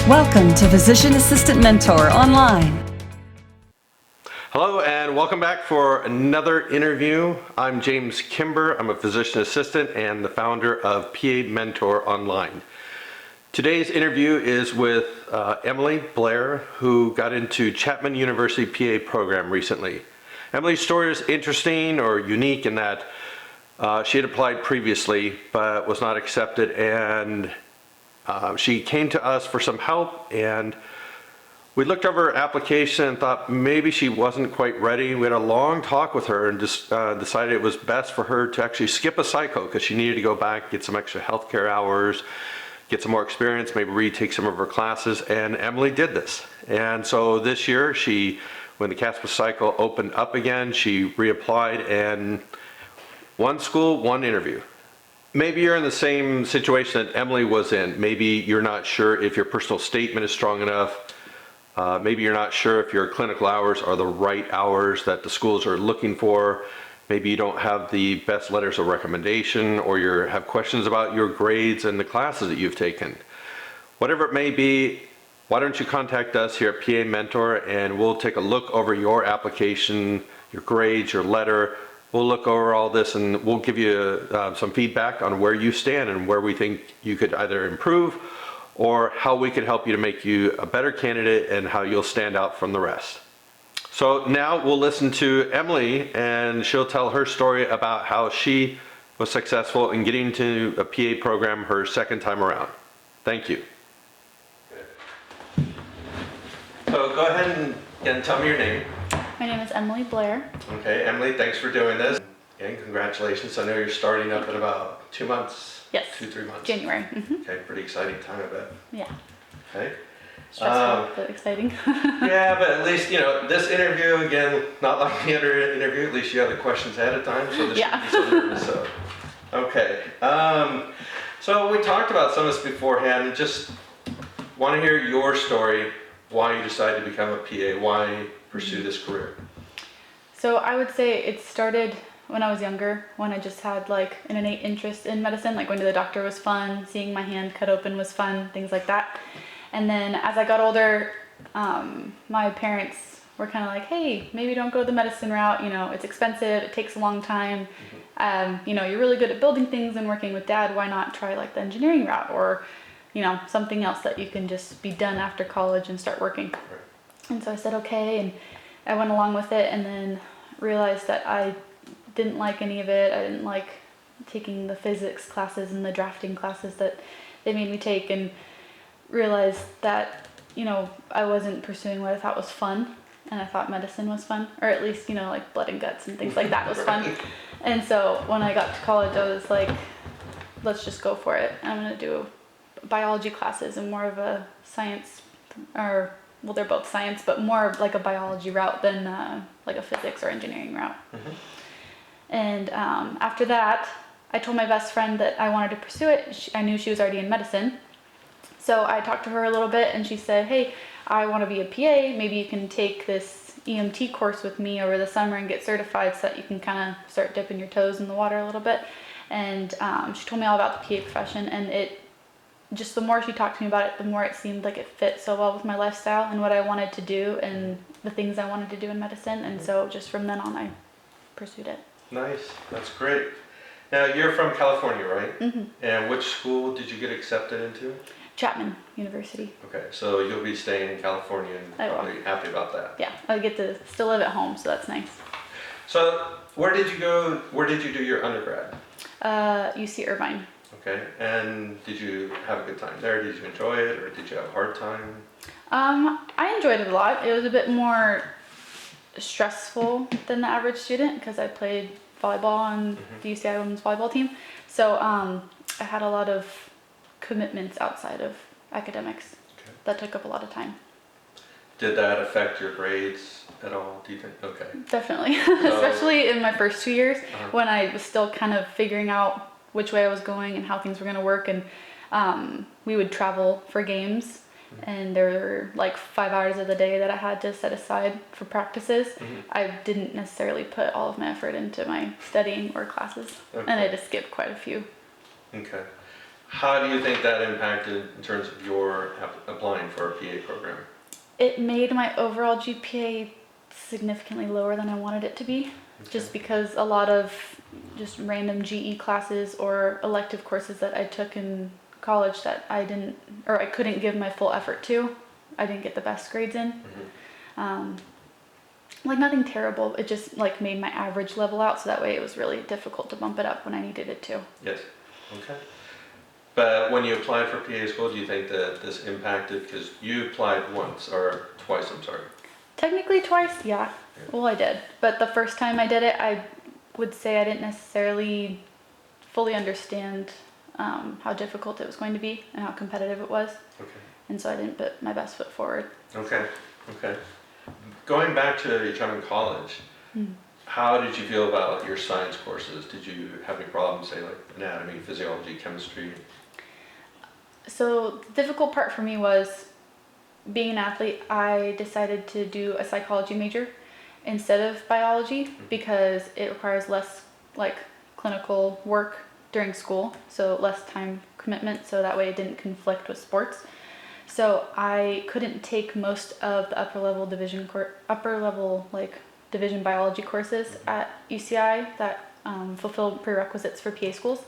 Welcome to Physician Assistant Mentor Online. Hello and welcome back for another interview. I'm James Kimber. I'm a physician assistant and the founder of PA Mentor Online. Today's interview is with Emily Blair, who got into Chapman University PA program recently. Emily's story is interesting or unique in that she had applied previously but was not accepted, and she came to us for some help, and we looked over her application and thought maybe she wasn't quite ready. We had a long talk with her and just decided it was best for her to actually skip a cycle because she needed to go back, get some extra healthcare hours, get some more experience, maybe retake some of her classes, and Emily did this. And so this year, when the CASPA cycle opened up again, she reapplied, and one school, one interview. Maybe you're in the same situation that Emily was in. Maybe you're not sure if your personal statement is strong enough. Maybe you're not sure if your clinical hours are the right hours that the schools are looking for. Maybe you don't have the best letters of recommendation, or you have questions about your grades and the classes that you've taken. Whatever it may be, why don't you contact us here at PA Mentor, and we'll take a look over your application, your grades, your letter. We'll look over all this and we'll give you some feedback on where you stand and where we think you could either improve or how we could help you to make you a better candidate and how you'll stand out from the rest. So now we'll listen to Emily, and she'll tell her story about how she was successful in getting to a PA program her second time around. Thank you. So go ahead and tell me your name. My name is Emily Blair. Okay, Emily, thanks for doing this. And congratulations. I know you're starting up in about 2 months. Yes. 2-3 months. January. Okay, pretty exciting time, I bet. Yeah. Okay. Stressful, but exciting. Yeah, but at least, this interview, again, not like the other interview, at least you have the questions ahead of time, so this shouldn't be so nervous. So. Okay. So we talked about some of this beforehand, and just want to hear your story, why you decided to become a PA, why pursue this career. So I would say it started when I was younger, when I just had like an innate interest in medicine, like going to the doctor was fun, seeing my hand cut open was fun, things like that. And then as I got older, my parents were kind of like, hey, maybe don't go the medicine route, it's expensive, it takes a long time. You're really good at building things and working with dad, why not try like the engineering route or, something else that you can just be done after college and start working. Right. And so I said, okay, and I went along with it, and then realized that I didn't like any of it. I didn't like taking the physics classes and the drafting classes that they made me take, and realized that, I wasn't pursuing what I thought was fun, and I thought medicine was fun, or at least, like blood and guts and things like that was fun. And so when I got to college, I was like, let's just go for it. I'm going to do biology classes and more of a science, or well, they're both science, but more like a biology route than like a physics or engineering route. And after that, I told my best friend that I wanted to pursue it. I knew she was already in medicine. So I talked to her a little bit, and she said, hey, I want to be a PA. Maybe you can take this EMT course with me over the summer and get certified so that you can kind of start dipping your toes in the water a little bit. And she told me all about the PA profession, and just the more she talked to me about it, the more it seemed like it fit so well with my lifestyle and what I wanted to do and the things I wanted to do in medicine. And so just from then on, I pursued it. Nice, that's great. Now you're from California, right? And which school did you get accepted into? Chapman University. Okay, so you'll be staying in California and probably happy about that. Yeah, I get to still live at home, so that's nice. So where did you go? Where did you do your undergrad? UC Irvine. Okay, and did you have a good time there? Did you enjoy it, or did you have a hard time? I enjoyed it a lot. It was a bit more stressful than the average student because I played volleyball on the UCI women's volleyball team. So I had a lot of commitments outside of academics that took up a lot of time. Did that affect your grades at all, do you think? Okay. Definitely, especially in my first 2 years when I was still kind of figuring out which way I was going and how things were going to work. And we would travel for games, and there were like 5 hours of the day that I had to set aside for practices. I didn't necessarily put all of my effort into my studying or classes, and I just skipped quite a few. Okay. How do you think that impacted in terms of your applying for a PA program? It made my overall GPA significantly lower than I wanted it to be, just because a lot of just random GE classes or elective courses that I took in college that I didn't, or I couldn't give my full effort to, I didn't get the best grades in. Like nothing terrible, it just like made my average level out, so that way it was really difficult to bump it up when I needed it to. Yes. Okay. But when you applied for PA school, do you think that this impacted, because you applied once or twice, I'm sorry. Technically twice, yeah. Well, I did. But the first time I did it, I would say I didn't necessarily fully understand how difficult it was going to be and how competitive it was. Okay. And so I didn't put my best foot forward. Okay. Okay. Going back to Chapman College, how did you feel about your science courses? Did you have any problems, say like anatomy, physiology, chemistry? So the difficult part for me was being an athlete. I decided to do a psychology major instead of biology because it requires less like clinical work during school, so less time commitment, so that way it didn't conflict with sports. So I couldn't take most of the upper level division biology courses at UCI that fulfilled prerequisites for PA schools.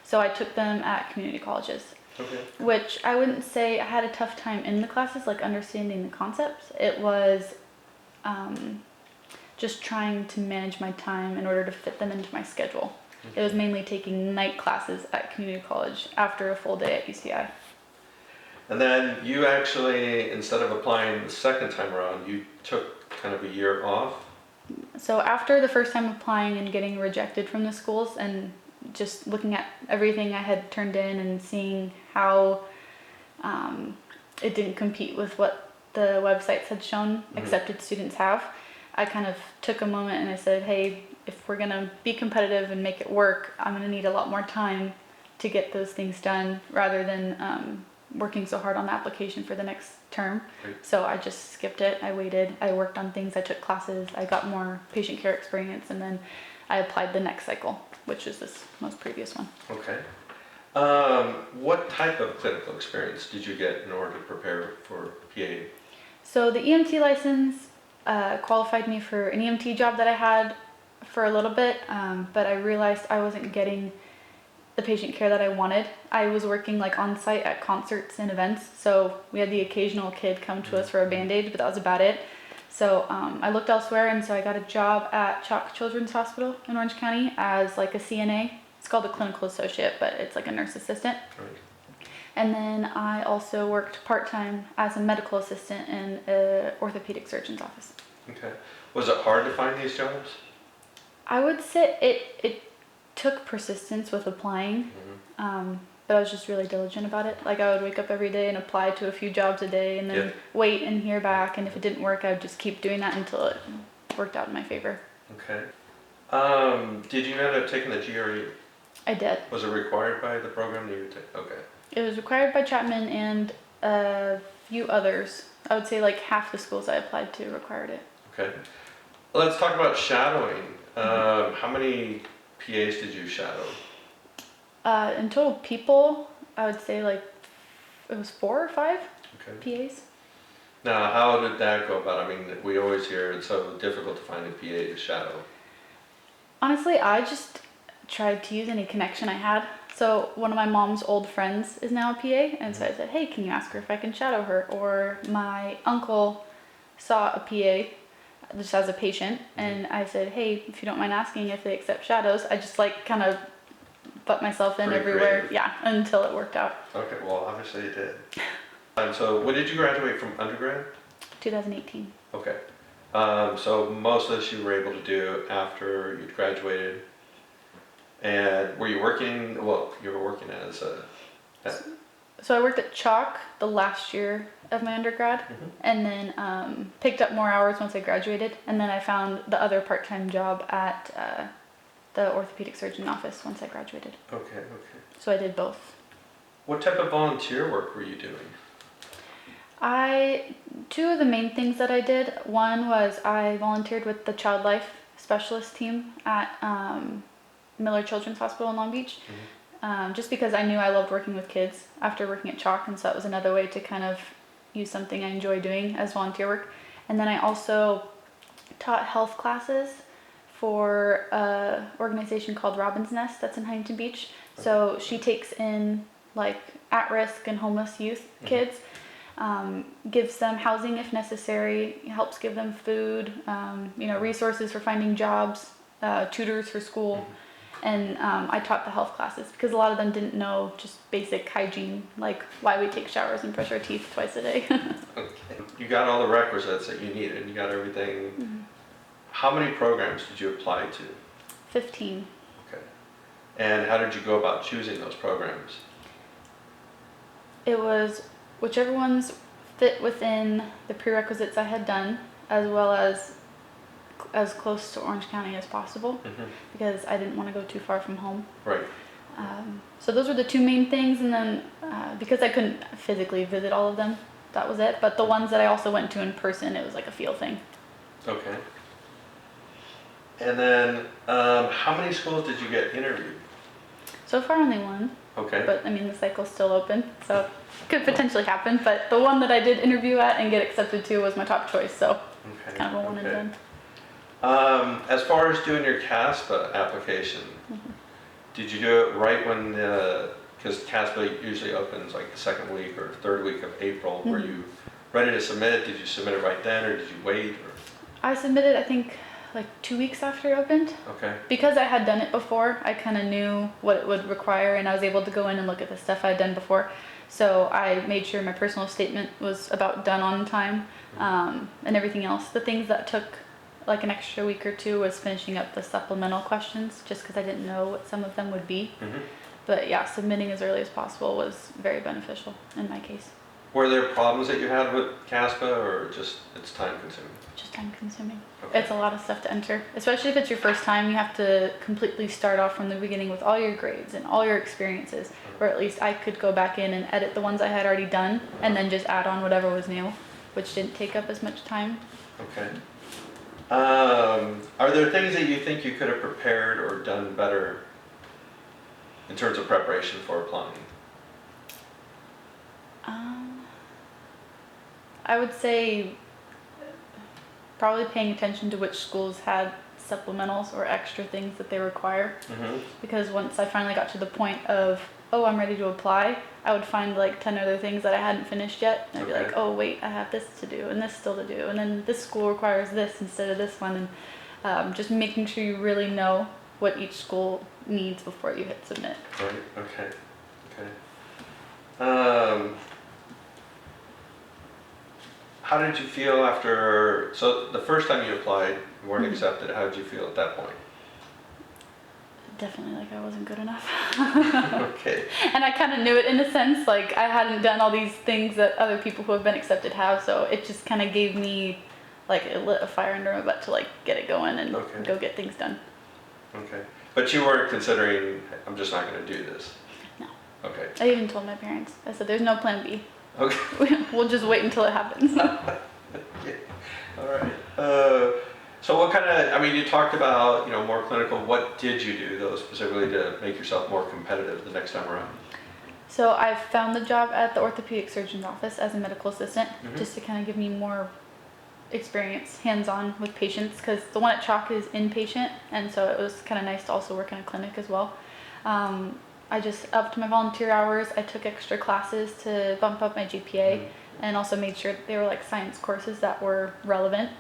So I took them at community colleges. Okay. Which I wouldn't say I had a tough time in the classes, like understanding the concepts. It was just trying to manage my time in order to fit them into my schedule. It was mainly taking night classes at community college after a full day at UCI. And then you actually, instead of applying the second time around, you took kind of a year off? So after the first time applying and getting rejected from the schools and just looking at everything I had turned in and seeing how it didn't compete with what the websites had shown accepted students have, I kind of took a moment and I said, hey, if we're gonna be competitive and make it work, I'm gonna need a lot more time to get those things done rather than working so hard on the application for the next term. Right. So I just skipped it. I waited. I worked on things. I took classes. I got more patient care experience, and then I applied the next cycle, which is this most previous one. Okay. What type of clinical experience did you get in order to prepare for PA? So the EMT license qualified me for an EMT job that I had for a little bit, but I realized I wasn't getting the patient care that I wanted. I was working like on site at concerts and events, so we had the occasional kid come to us for a band-aid, but that was about it. So I looked elsewhere, and so I got a job at Chalk Children's Hospital in Orange County as like a CNA. It's called a clinical associate, but it's like a nurse assistant. Right. And then I also worked part-time as a medical assistant in an orthopedic surgeon's office. Okay. Was it hard to find these jobs? I would say it took persistence with applying, but I was just really diligent about it. Like I would wake up every day and apply to a few jobs a day and then wait and hear back, and if it didn't work, I would just keep doing that until it worked out in my favor. Okay. Did you end up taking the GRE? I did. Was it required by the program that you took? Okay. It was required by Chapman and a few others. I would say like half the schools I applied to required it. Okay. Let's talk about shadowing. How many PAs did you shadow? In total people, I would say like it was 4 or 5 PAs. Now, how did that go about? I mean, we always hear it's so difficult to find a PA to shadow. Honestly, I just tried to use any connection I had. So one of my mom's old friends is now a PA, and so I said, hey, can you ask her if I can shadow her? Or my uncle saw a PA just as a patient, and I said, hey, if you don't mind asking if they accept shadows. I just like kind of put myself in Pretty everywhere, creative. yeah, until it worked out. Okay, well, obviously you did. So when did you graduate from undergrad? 2018. Okay. So most of this you were able to do after you'd graduated. And were you working, well, you were working as a... So I worked at Chalk the last year of my undergrad, and then picked up more hours once I graduated, and then I found the other part-time job at the orthopedic surgeon office once I graduated. Okay. So I did both. What type of volunteer work were you doing? Two of the main things that I did, one was I volunteered with the child life specialist team at Miller Children's Hospital in Long Beach. just because I knew I loved working with kids after working at Chalk, and so that was another way to kind of use something I enjoy doing as volunteer work. And then I also taught health classes for an organization called Robin's Nest that's in Huntington Beach. So she takes in like at-risk and homeless youth kids, gives them housing if necessary, helps give them food, resources for finding jobs, tutors for school. And I taught the health classes because a lot of them didn't know just basic hygiene, like why we take showers and brush our teeth twice a day. Okay. You got all the requisites that you needed. You got everything. How many programs did you apply to? 15. Okay. And how did you go about choosing those programs? It was whichever ones fit within the prerequisites I had done, as well as close to Orange County as possible, because I didn't want to go too far from home. Right. So those were the two main things, and then because I couldn't physically visit all of them, that was it. But the ones that I also went to in person, it was like a feel thing. Okay. And then how many schools did you get interviewed? So far only one. Okay. But I mean, the cycle's still open, so it could potentially happen. But the one that I did interview at and get accepted to was my top choice, so it's kind of a one and done. As far as doing your CASPA application, did you do it right when, because CASPA usually opens like the second week or third week of April, were you ready to submit? Did you submit it right then, or did you wait? Or? I submitted, I think, like 2 weeks after it opened. Okay. Because I had done it before, I kind of knew what it would require, and I was able to go in and look at the stuff I had done before. So I made sure my personal statement was about done on time, and everything else. The things that took like an extra week or two was finishing up the supplemental questions, just because I didn't know what some of them would be. But yeah, submitting as early as possible was very beneficial in my case. Were there problems that you had with CASPA, or just it's time consuming? Just time consuming. Okay. It's a lot of stuff to enter, especially if it's your first time. You have to completely start off from the beginning with all your grades and all your experiences, or at least I could go back in and edit the ones I had already done and then just add on whatever was new, which didn't take up as much time. Okay. Are there things that you think you could have prepared or done better in terms of preparation for applying? I would say probably paying attention to which schools had supplementals or extra things that they require. Because once I finally got to the point of, oh, I'm ready to apply, I would find like 10 other things that I hadn't finished yet. And I'd be like, oh, wait, I have this to do and this still to do. And then this school requires this instead of this one. And just making sure you really know what each school needs before you hit submit. Right, okay, okay. How did you feel after, so the first time you applied, you weren't accepted, how did you feel at that point? Definitely like I wasn't good enough. Okay. And I kind of knew it in a sense, like I hadn't done all these things that other people who have been accepted have, so it just kind of gave me, like it lit a fire under my butt to like get it going and go get things done. Okay. But you weren't considering, I'm just not going to do this? No. Okay. I even told my parents, I said, there's no plan B. Okay. We'll just wait until it happens. Okay. All right. So what kind of, I mean, you talked about, more clinical. What did you do, though, specifically to make yourself more competitive the next time around? So I found the job at the orthopedic surgeon's office as a medical assistant, just to kind of give me more experience hands-on with patients, because the one at Chalk is inpatient, and so it was kind of nice to also work in a clinic as well. I just upped my volunteer hours. I took extra classes to bump up my GPA, and also made sure they were like science courses that were relevant.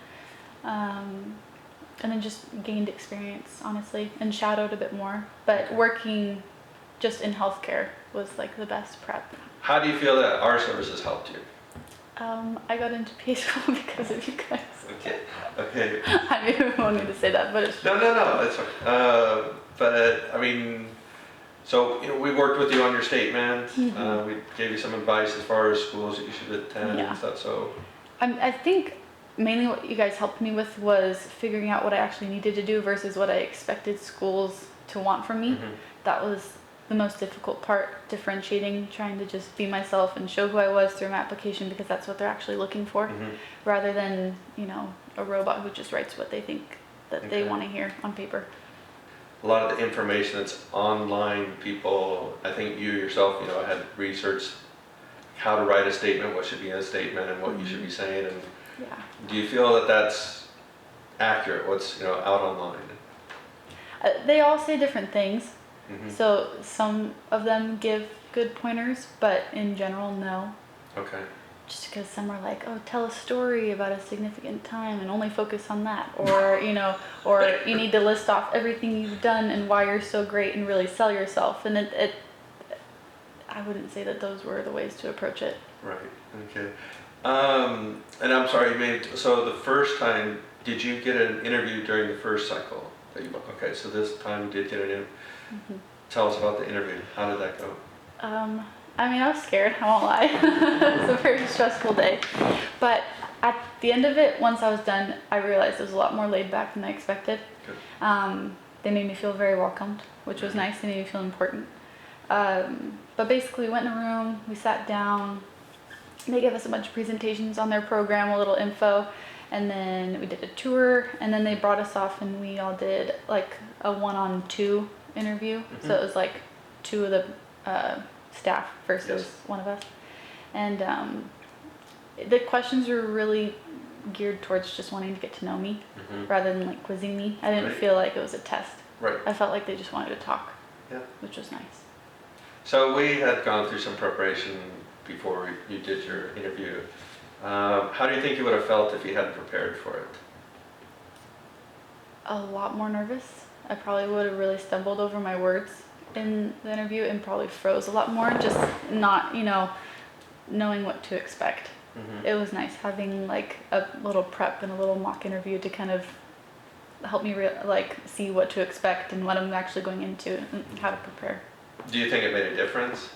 And then just gained experience, honestly, and shadowed a bit more. But working just in healthcare was like the best prep. How do you feel that our services helped you? I got into PA school because of you guys. Okay. Okay. I maybe won't need to say that, but it's true. No, it's okay. But I mean, so we worked with you on your statement. We gave you some advice as far as schools that you should attend and stuff. So I think mainly what you guys helped me with was figuring out what I actually needed to do versus what I expected schools to want from me. That was the most difficult part, differentiating, trying to just be myself and show who I was through my application, because that's what they're actually looking for, rather than, a robot who just writes what they think that they want to hear on paper. a lot of the information that's online, people, I think you yourself, had researched how to write a statement, what should be in a statement, and what you should be saying. And Yeah. do you feel that that's accurate? What's out online? They all say different things. Mm-hmm. So some of them give good pointers, but in general, no. Okay. Just because some are like, oh, tell a story about a significant time and only focus on that. Or, or you need to list off everything you've done and why you're so great and really sell yourself. And I wouldn't say that those were the ways to approach it. Right. Okay. And I'm sorry, so the first time, did you get an interview during the first cycle? Okay, so this time you did get an interview. Mm-hmm. Tell us about the interview. How did that go? I was scared, I won't lie. It was a very stressful day. But at the end of it, once I was done, I realized it was a lot more laid back than I expected. Good. They made me feel very welcomed, which was nice. They made me feel important. But basically, we went in a room, we sat down, they gave us a bunch of presentations on their program, a little info, and then we did a tour, and then they brought us off and we all did like a 1-on-2 interview. Mm-hmm. So it was like 2 of the staff versus one of us. And the questions were really geared towards just wanting to get to know me rather than like quizzing me. I didn't feel like it was a test. Right. I felt like they just wanted to talk, which was nice. So we had gone through some preparation before you did your interview. How do you think you would have felt if you hadn't prepared for it? A lot more nervous. I probably would have really stumbled over my words in the interview and probably froze a lot more, just not, knowing what to expect. Mm-hmm. It was nice having like a little prep and a little mock interview to kind of help me see what to expect and what I'm actually going into and how to prepare. Do you think it made a difference?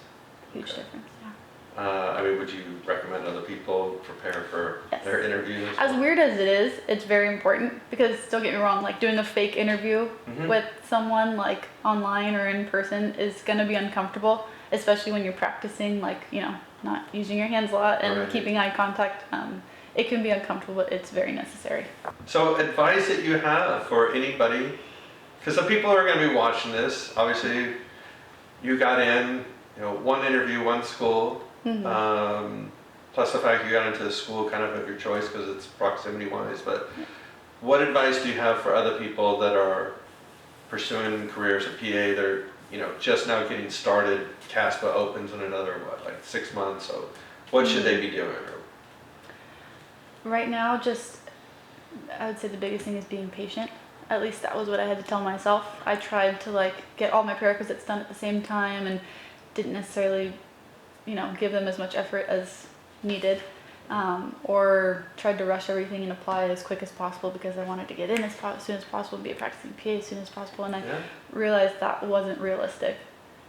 Huge difference, yeah. Would you recommend other people prepare for their interviews? As weird as it is, it's very important because, don't get me wrong, like doing a fake interview with someone like online or in person is going to be uncomfortable, especially when you're practicing, not using your hands a lot and keeping eye contact. It can be uncomfortable, but it's very necessary. So advice that you have for anybody, because some people are going to be watching this, obviously you got in, one interview, one school, plus the fact you got into the school kind of your choice because it's proximity wise, but what advice do you have for other people that are pursuing careers at PA? They're just now getting started. CASPA opens in another 6 months, so what should they be doing? Right now, I would say the biggest thing is being patient. At least that was what I had to tell myself. I tried to get all my prerequisites done at the same time and didn't necessarily give them as much effort as needed, or tried to rush everything and apply as quick as possible because I wanted to get in as soon as possible and be a practicing PA as soon as possible, and I realized that wasn't realistic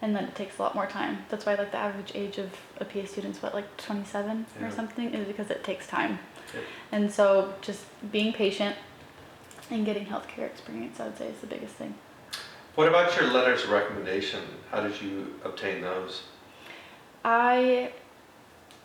and that it takes a lot more time. That's why the average age of a PA student is 27 or something, is because it takes time. And so just being patient and getting healthcare experience, I would say, is the biggest thing. What about your letters of recommendation? How did you obtain those? I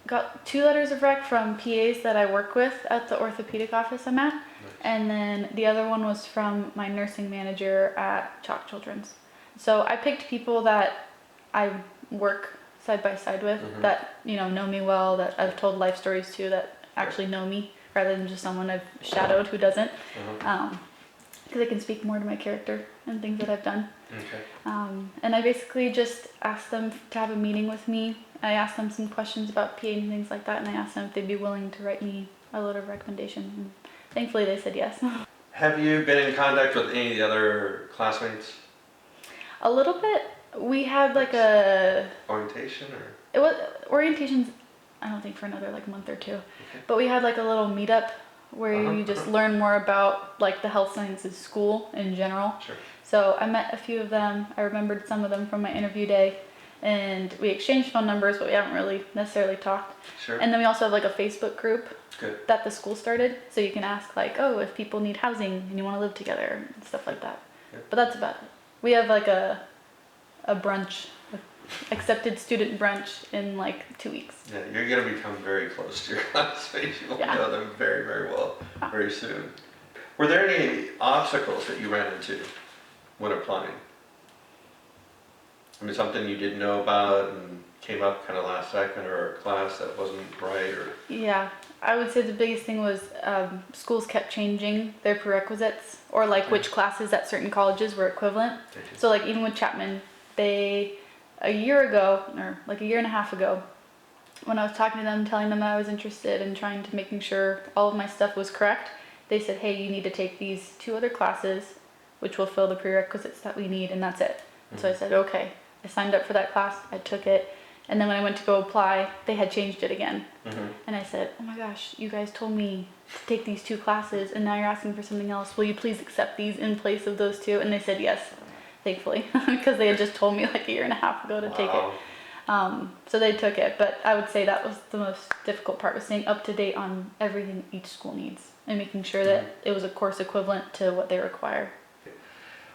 got 2 letters of rec from PAs that I work with at the orthopedic office I'm at. Nice. And then the other one was from my nursing manager at Chalk Children's. So I picked people that I work side by side with, that know me well, that I've told life stories to, that actually know me, rather than just someone I've shadowed who doesn't. Because I can speak more to my character and things that I've done. Okay. And I basically just asked them to have a meeting with me. I asked them some questions about PA and things like that, and I asked them if they'd be willing to write me a letter of recommendation. And thankfully, they said yes. Have you been in contact with any of the other classmates? A little bit. We had a orientation, or it was orientations. I don't think for another month or 2, but we had a little meetup where you just learn more about the health sciences school in general. Sure. So I met a few of them. I remembered some of them from my interview day, and we exchanged phone numbers, but we haven't really necessarily talked. Sure. And then we also have a Facebook group that the school started, so you can ask if people need housing and you want to live together and stuff like that. But that's about it. We have a brunch, accepted student brunch in 2 weeks. Yeah, you're going to become very close to your classmates. You'll know them very, very well very soon. Were there any obstacles that you ran into when applying? I mean, something you didn't know about and came up kind of last second, or a class that wasn't right, or... Yeah, I would say the biggest thing was schools kept changing their prerequisites, or like which classes at certain colleges were equivalent. So like even with Chapman, they, a year ago, or like a year and a half ago, when I was talking to them, telling them I was interested in trying to making sure all of my stuff was correct, they said, hey, you need to take these 2 other classes, which will fill the prerequisites that we need, and that's it. So I said, okay. I signed up for that class, I took it, and then when I went to go apply, they had changed it again. And I said, oh my gosh, you guys told me to take these 2 classes, and now you're asking for something else. Will you please accept these in place of those 2? And they said yes, thankfully, because they had just told me like a year and a half ago to take it. So they took it, but I would say that was the most difficult part, was staying up to date on everything each school needs and making sure that it was a course equivalent to what they require.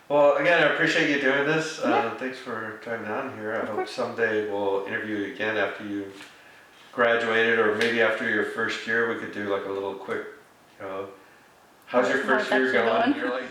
Well, again, I appreciate you doing this. Yeah. Thanks for coming on here. I Of hope course. someday we'll interview you again after you've graduated, or maybe after your first year we could do like a little quick, how's your How's first year actually going? going? You're like...